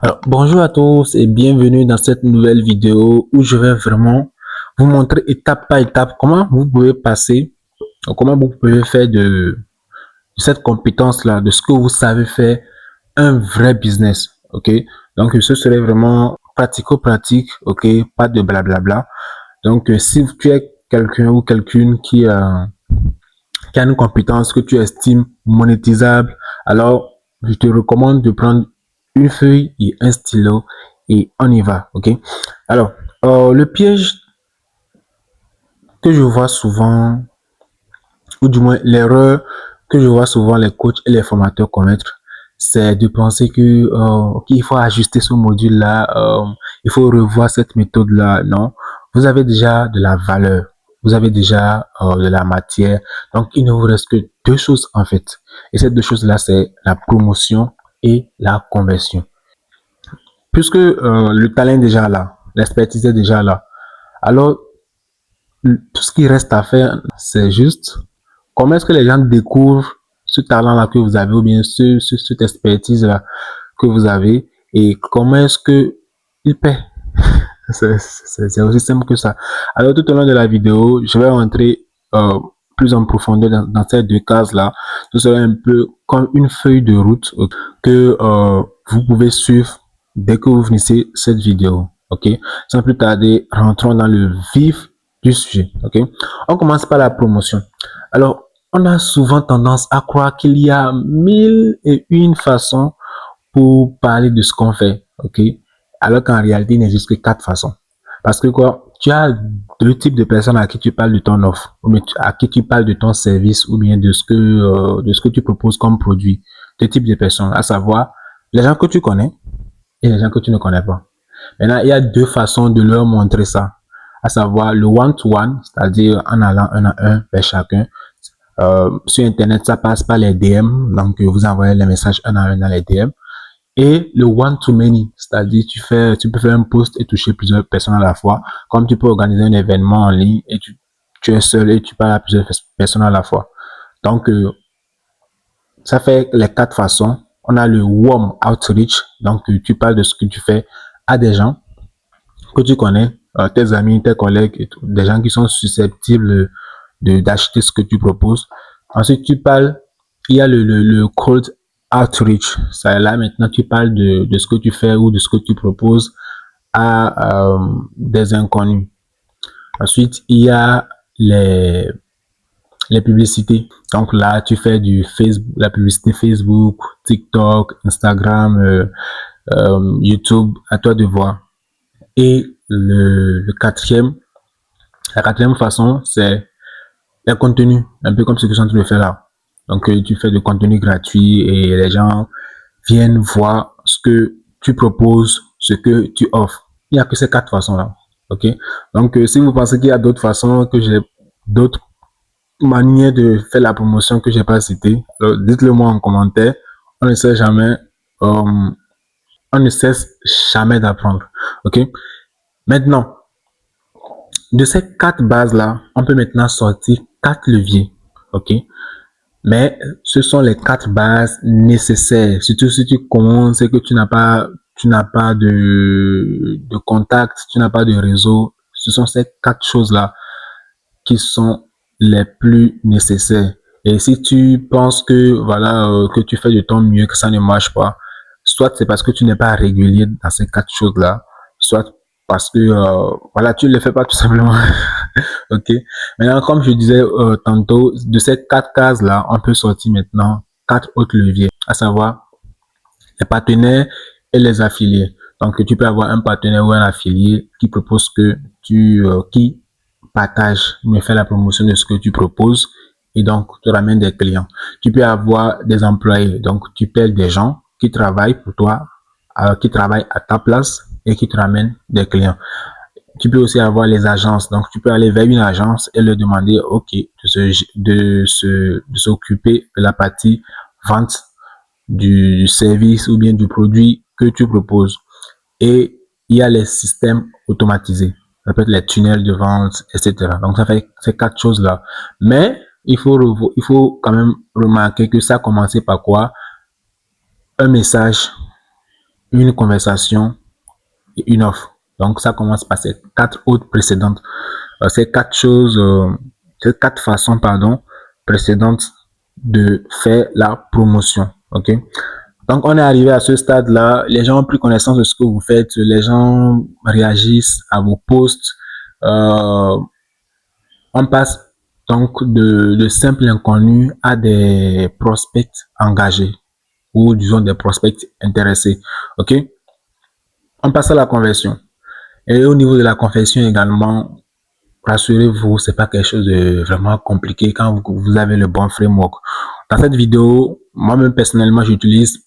Alors, bonjour à tous et bienvenue dans cette nouvelle vidéo où je vais vraiment vous montrer étape par étape comment vous pouvez passer, comment vous pouvez faire de cette compétence-là, de ce que vous savez faire, un vrai business. Ok, donc ce serait vraiment pratico-pratique, ok, pas de blablabla. Donc, si tu es quelqu'un ou quelqu'une qui a une compétence que tu estimes monétisable, alors je te recommande de prendre une feuille et un stylo et on y va, ok? Alors, le piège que je vois souvent, ou du moins l'erreur que je vois souvent les coachs et les formateurs commettre, c'est de penser que qu'il faut ajuster ce module-là, il faut revoir cette méthode-là. Non, vous avez déjà de la valeur, vous avez déjà de la matière, donc il ne vous reste que deux choses en fait. Et ces deux choses-là, c'est la promotion et la conversion. Puisque le talent est déjà là, l'expertise est déjà là, alors tout ce qui reste à faire, c'est juste comment est-ce que les gens découvrent ce talent-là que vous avez ou bien cette expertise-là que vous avez et comment est-ce que ils paient. C'est aussi simple que ça. Alors tout au long de la vidéo, je vais rentrer plus en profondeur dans ces deux cases-là. Ce sera un peu comme une feuille de route que vous pouvez suivre dès que vous finissez cette vidéo. Ok, sans plus tarder, rentrons dans le vif du sujet. Ok, on commence par la promotion. Alors, on a souvent tendance à croire qu'il y a mille et une façons pour parler de ce qu'on fait, ok? Alors qu'en réalité, il n'existe que quatre façons. Parce que quoi, tu as deux types de personnes à qui tu parles de ton offre, ou bien à qui tu parles de ton service, ou bien de ce que tu proposes comme produit. Deux types de personnes, à savoir les gens que tu connais et les gens que tu ne connais pas. Maintenant, il y a deux façons de leur montrer ça, à savoir le one-to-one, c'est-à-dire en allant un à un vers chacun. Sur Internet, ça passe par les DM, donc vous envoyez les messages un à un dans les DM. Et le one-to-many, c'est-à-dire tu peux faire un post et toucher plusieurs personnes à la fois, comme tu peux organiser un événement en ligne et tu es seul et tu parles à plusieurs personnes à la fois. Donc, ça fait les quatre façons. On a le warm outreach, donc tu parles de ce que tu fais à des gens que tu connais, tes amis, tes collègues, et tout, des gens qui sont susceptibles d'acheter ce que tu proposes. Ensuite, il y a le cold outreach. Ça, là, maintenant, tu parles de ce que tu fais ou de ce que tu proposes à des inconnus. Ensuite, il y a les publicités. Donc là, tu fais du Facebook, la publicité Facebook, TikTok, Instagram, YouTube, à toi de voir. Et la quatrième façon, c'est les contenus, un peu comme ce que je suis en train de faire là. Donc, tu fais du contenu gratuit et les gens viennent voir ce que tu proposes, ce que tu offres. Il n'y a que ces quatre façons-là. OK? Donc, si vous pensez qu'il y a d'autres façons, que j'ai d'autres manières de faire la promotion que j'ai pas citées, dites-le moi en commentaire. On ne sait jamais, on ne cesse jamais d'apprendre. OK? Maintenant, de ces quatre bases-là, on peut maintenant sortir quatre leviers. OK? Mais ce sont les quatre bases nécessaires. Surtout si tu commences et que tu n'as pas de contact, tu n'as pas de réseau. Ce sont ces quatre choses-là qui sont les plus nécessaires. Et si tu penses que, voilà, que tu fais de ton mieux, que ça ne marche pas, soit c'est parce que tu n'es pas régulier dans ces quatre choses-là, soit parce que, voilà, tu ne le fais pas tout simplement. Ok. Maintenant, comme je disais tantôt, de ces quatre cases-là, on peut sortir maintenant quatre autres leviers, à savoir les partenaires et les affiliés. Donc, tu peux avoir un partenaire ou un affilié qui propose qui partage, mais fait la promotion de ce que tu proposes et donc te ramène des clients. Tu peux avoir des employés, donc tu payes des gens qui travaillent pour toi, qui travaillent à ta place et qui te ramènent des clients. Tu peux aussi avoir les agences. Donc, tu peux aller vers une agence et leur demander, OK, de s'occuper de la partie vente du service ou bien du produit que tu proposes. Et il y a les systèmes automatisés. Ça peut être les tunnels de vente, etc. Donc, ça fait ces quatre choses-là. Mais, il faut quand même remarquer que ça a commencé par quoi? Un message une conversation et une offre. Donc, ça commence par ces 4 autres précédentes. Ces 4 choses, ces 4 façons, pardon, précédentes de faire la promotion. OK? Donc, on est arrivé à ce stade-là. Les gens ont pris connaissance de ce que vous faites. Les gens réagissent à vos posts. On passe donc de simples inconnus à des prospects engagés ou disons des prospects intéressés. OK? On passe à la conversion. Et au niveau de la conversion également, rassurez-vous, c'est pas quelque chose de vraiment compliqué quand vous avez le bon framework. Dans cette vidéo, moi-même personnellement, j'utilise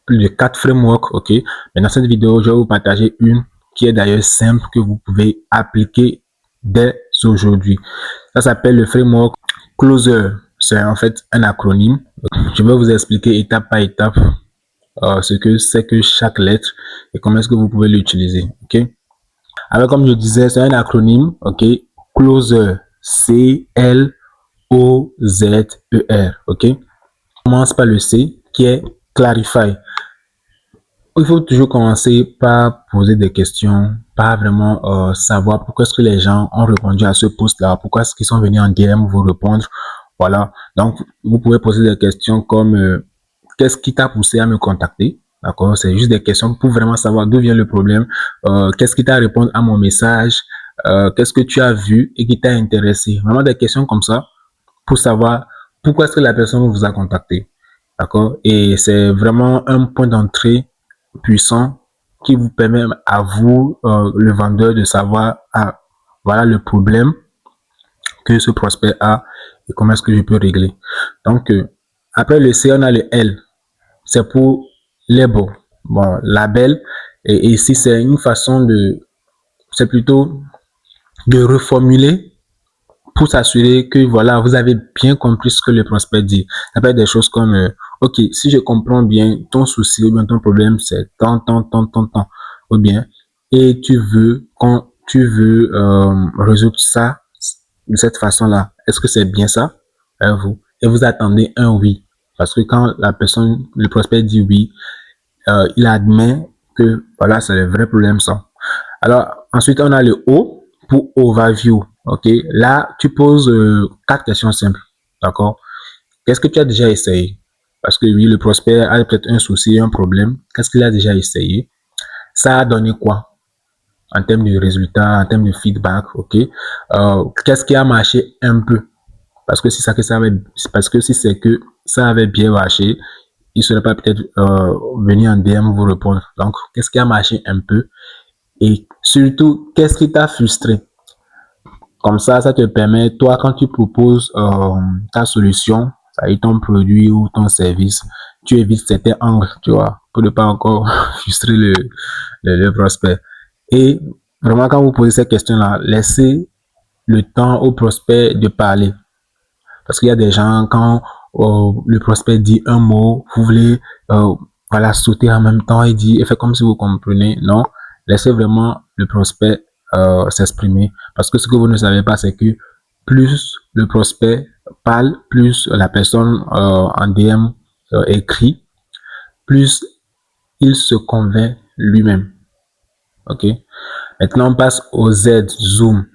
plus de 4 frameworks, ok. Mais dans cette vidéo, je vais vous partager une qui est d'ailleurs simple que vous pouvez appliquer dès aujourd'hui. Ça s'appelle le framework Closer. C'est en fait un acronyme. Je vais vous expliquer étape par étape ce que c'est que chaque lettre et comment est-ce que vous pouvez l'utiliser, ok. Alors comme je disais, c'est un acronyme, ok. Closer, C-L-O-Z-E-R, ok. On commence par le C qui est Clarify. Il faut toujours commencer par poser des questions, pas vraiment savoir pourquoi est-ce que les gens ont répondu à ce post-là, pourquoi est-ce qu'ils sont venus en DM vous répondre. Voilà, donc vous pouvez poser des questions comme qu'est-ce qui t'a poussé à me contacter? D'accord, c'est juste des questions pour vraiment savoir d'où vient le problème, qu'est-ce qui t'a répondu à mon message, qu'est-ce que tu as vu et qui t'a intéressé. Vraiment des questions comme ça pour savoir pourquoi est-ce que la personne vous a contacté. D'accord, et c'est vraiment un point d'entrée puissant qui vous permet à vous, le vendeur, de savoir voilà le problème que ce prospect a et comment est-ce que je peux régler. Donc, après le C, on a le L. C'est pour label. Bon, label. Et ici, c'est une façon de... C'est plutôt de reformuler pour s'assurer que voilà, vous avez bien compris ce que le prospect dit. Ça peut être des choses comme ok, si je comprends bien, ton souci ou bien ton problème, c'est tant. Ou bien, et tu veux résoudre ça de cette façon-là. Est-ce que c'est bien ça? Vous. Et vous attendez un oui. Parce que quand la personne, le prospect dit oui, il admet que voilà, c'est le vrai problème ça. Alors, ensuite, on a le O pour overview. Ok, là, tu poses 4 questions simples. D'accord? Qu'est-ce que tu as déjà essayé? Parce que oui, le prospect a peut-être un souci, un problème. Qu'est-ce qu'il a déjà essayé? Ça a donné quoi? En termes de résultats, en termes de feedback, ok? Qu'est-ce qui a marché un peu? Parce que si c'est que ça avait bien marché, il ne serait pas peut-être venu en DM vous répondre. Donc, qu'est-ce qui a marché un peu? Et surtout, qu'est-ce qui t'a frustré? Comme ça te permet, toi, quand tu proposes ta solution, ça est ton produit ou ton service, tu évites certains angles, tu vois, pour ne pas encore frustrer le prospect. Et vraiment, quand vous posez ces questions-là, laissez le temps au prospect de parler. Parce qu'il y a des gens, quand le prospect dit un mot, vous voulez voilà, sauter en même temps et faire comme si vous comprenez. Non, laissez vraiment le prospect s'exprimer. Parce que ce que vous ne savez pas, c'est que plus le prospect parle, plus la personne en DM écrit, plus il se convainc lui-même. Ok. Maintenant, on passe au Z, zoom.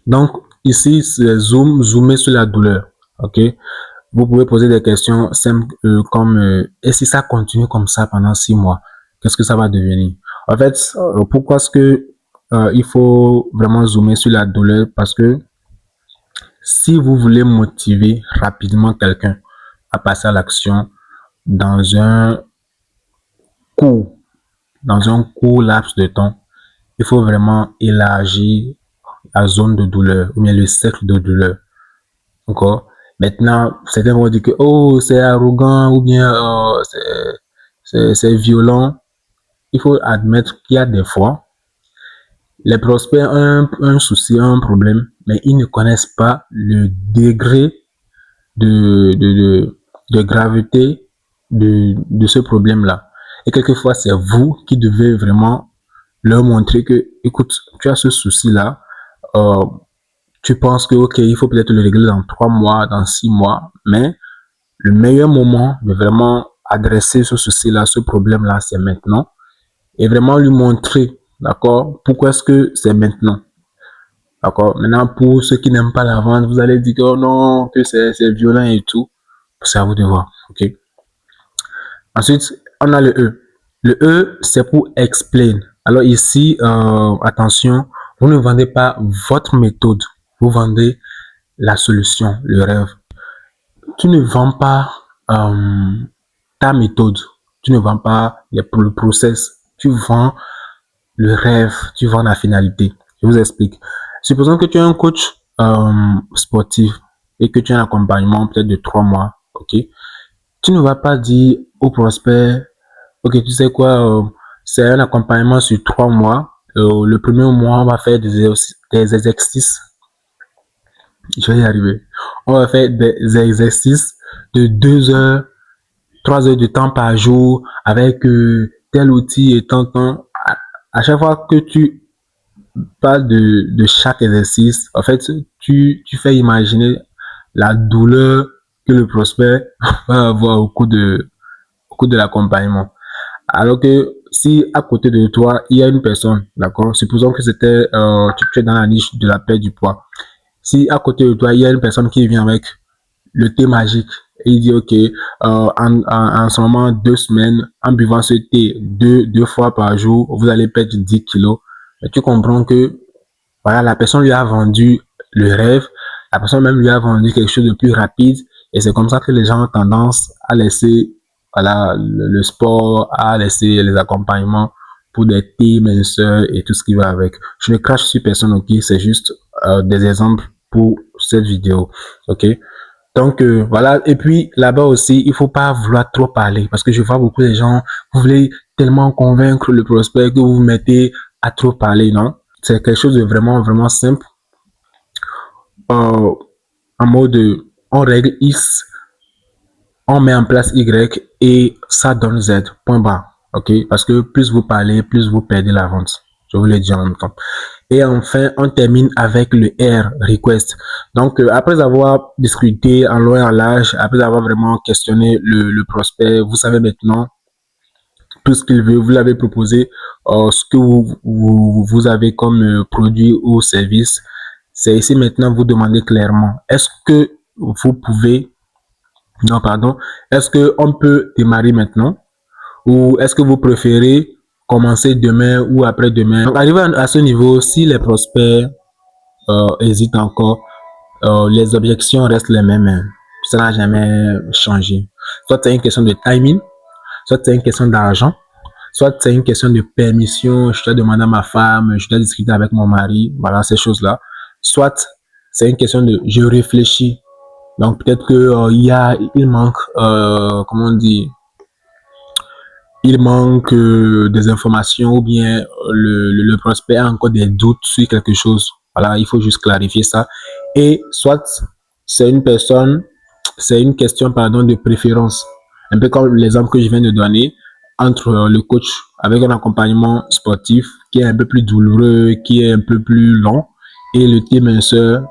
Donc, ici, c'est zoomer sur la douleur. Ok. Vous pouvez poser des questions simples comme et si ça continue comme ça pendant 6 mois, qu'est-ce que ça va devenir? En fait, pourquoi est-ce que il faut vraiment zoomer sur la douleur? Parce que si vous voulez motiver rapidement quelqu'un à passer à l'action dans un court, laps de temps, il faut vraiment élargir la zone de douleur ou bien le cercle de douleur. D'accord? Maintenant, certains vont dire que oh, c'est arrogant ou bien c'est violent. Il faut admettre qu'il y a des fois, les prospects ont un souci, un problème, mais ils ne connaissent pas le degré de gravité de ce problème-là. Et quelquefois, c'est vous qui devez vraiment leur montrer que, écoute, tu as ce souci-là, tu penses que, ok, il faut peut-être le régler dans 3 mois, dans 6 mois, mais le meilleur moment de vraiment adresser ce souci-là, ce problème-là, c'est maintenant. et vraiment lui montrer, d'accord, pourquoi est-ce que c'est maintenant. D'accord. Maintenant, pour ceux qui n'aiment pas la vente, vous allez dire que oh non, que c'est violent et tout. C'est à vous de voir. OK. Ensuite, on a le E. Le E, c'est pour explain. Alors ici, attention, vous ne vendez pas votre méthode. Vous vendez la solution, le rêve. Tu ne vends pas ta méthode. Tu ne vends pas le process. Tu vends le rêve. Tu vends la finalité. Je vous explique. Supposons que tu es un coach sportif et que tu as un accompagnement peut-être de 3 mois. OK. Tu ne vas pas dire au prospect, ok, tu sais quoi, c'est un accompagnement sur 3 mois. Le premier mois, on va faire des exercices. Je vais y arriver. On va faire des exercices de 2 heures, 3 heures de temps par jour avec tel outil et tant. À chaque fois que tu parles de chaque exercice, en fait, tu fais imaginer la douleur que le prospect va avoir au cours de l'accompagnement. Alors que si à côté de toi, il y a une personne, d'accord, supposons que c'était, tu es dans la niche de la perte du poids. Si à côté de toi, il y a une personne qui vient avec le thé magique et il dit, ok, en ce moment, 2 semaines, en buvant ce thé deux fois par jour, vous allez perdre 10 kilos. Et tu comprends que, voilà, la personne lui a vendu le rêve, la personne même lui a vendu quelque chose de plus rapide et c'est comme ça que les gens ont tendance à laisser voilà, le sport, à laisser les accompagnements pour des thés, minceurs et tout ce qui va avec. Je ne crache sur personne, ok, c'est juste des exemples pour cette vidéo, ok. Donc voilà, et puis là-bas aussi, il faut pas vouloir trop parler parce que je vois beaucoup de gens, vous voulez tellement convaincre le prospect que vous vous mettez à trop parler, non? C'est quelque chose de vraiment, vraiment simple. En mode, on règle X, on met en place Y et ça donne Z. Point barre. OK? Parce que plus vous parlez, plus vous perdez la vente. Je vous le dis en même temps. Et enfin, on termine avec le R, request. Donc, après avoir discuté en long et en large, après avoir vraiment questionné le prospect, vous savez maintenant tout ce qu'il veut, vous l'avez proposé, ce que vous avez comme produit ou service. C'est ici maintenant vous demandez clairement, est-ce que vous pouvez, non pardon, est-ce que on peut démarrer maintenant ou est-ce que vous préférez commencer demain ou après-demain. Donc, arrivé à ce niveau, si les prospects hésitent encore, les objections restent les mêmes. Hein. Ça n'a jamais changé. Soit c'est une question de timing, soit c'est une question d'argent, soit c'est une question de permission, je dois demander à ma femme, je dois discuter avec mon mari, voilà ces choses-là. Soit c'est une question de je réfléchis. Donc peut-être que il manque, comment on dit, il manque des informations ou bien le prospect a encore des doutes sur quelque chose. Voilà, il faut juste clarifier ça. Et soit c'est une personne, c'est une question pardon de préférence. Un peu comme l'exemple que je viens de donner entre le coach avec un accompagnement sportif qui est un peu plus douloureux, qui est un peu plus long et le team minceur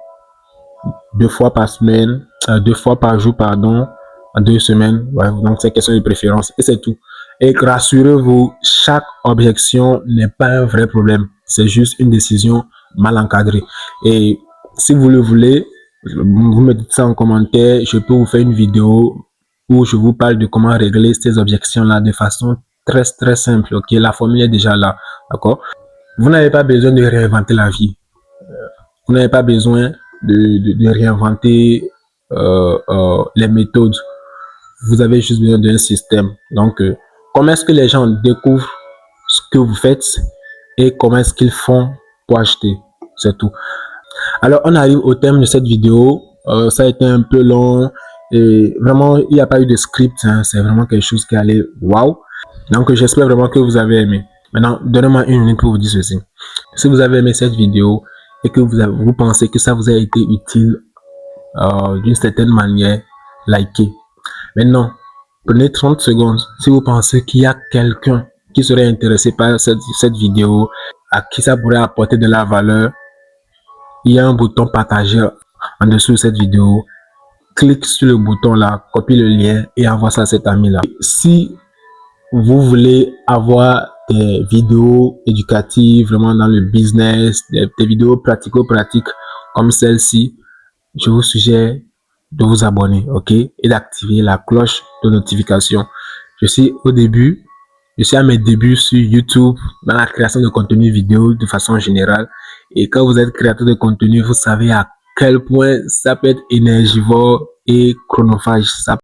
2 fois par semaine, 2 fois par jour, pardon, en 2 semaines. Ouais, donc, c'est question de préférence et c'est tout. Et rassurez-vous, chaque objection n'est pas un vrai problème. C'est juste une décision mal encadrée. Et si vous le voulez, vous me dites ça en commentaire. Je peux vous faire une vidéo où je vous parle de comment régler ces objections-là de façon très, très simple. Ok, la formule est déjà là. D'accord? Vous n'avez pas besoin de réinventer la vie. Vous n'avez pas besoin de réinventer les méthodes. Vous avez juste besoin d'un système. Donc, comment est-ce que les gens découvrent ce que vous faites et comment est-ce qu'ils font pour acheter? C'est tout. Alors, on arrive au thème de cette vidéo. Ça a été un peu long et vraiment, il n'y a pas eu de script. Hein. C'est vraiment quelque chose qui allait wow. Donc, j'espère vraiment que vous avez aimé. Maintenant, donnez-moi 1 minute pour vous dire ceci. Si vous avez aimé cette vidéo et que vous pensez que ça vous a été utile d'une certaine manière, likez. Maintenant, prenez 30 secondes si vous pensez qu'il y a quelqu'un qui serait intéressé par cette vidéo, à qui ça pourrait apporter de la valeur. Il y a un bouton partager en dessous de cette vidéo. Clique sur le bouton là, copie le lien et envoie ça à cet ami là. Si vous voulez avoir des vidéos éducatives vraiment dans le business, des vidéos pratico-pratiques comme celle-ci, je vous suggère de vous abonner, ok, et d'activer la cloche de notification. Je suis à mes débuts sur YouTube dans la création de contenu vidéo de façon générale. Et quand vous êtes créateur de contenu, vous savez à quel point ça peut être énergivore et chronophage. Ça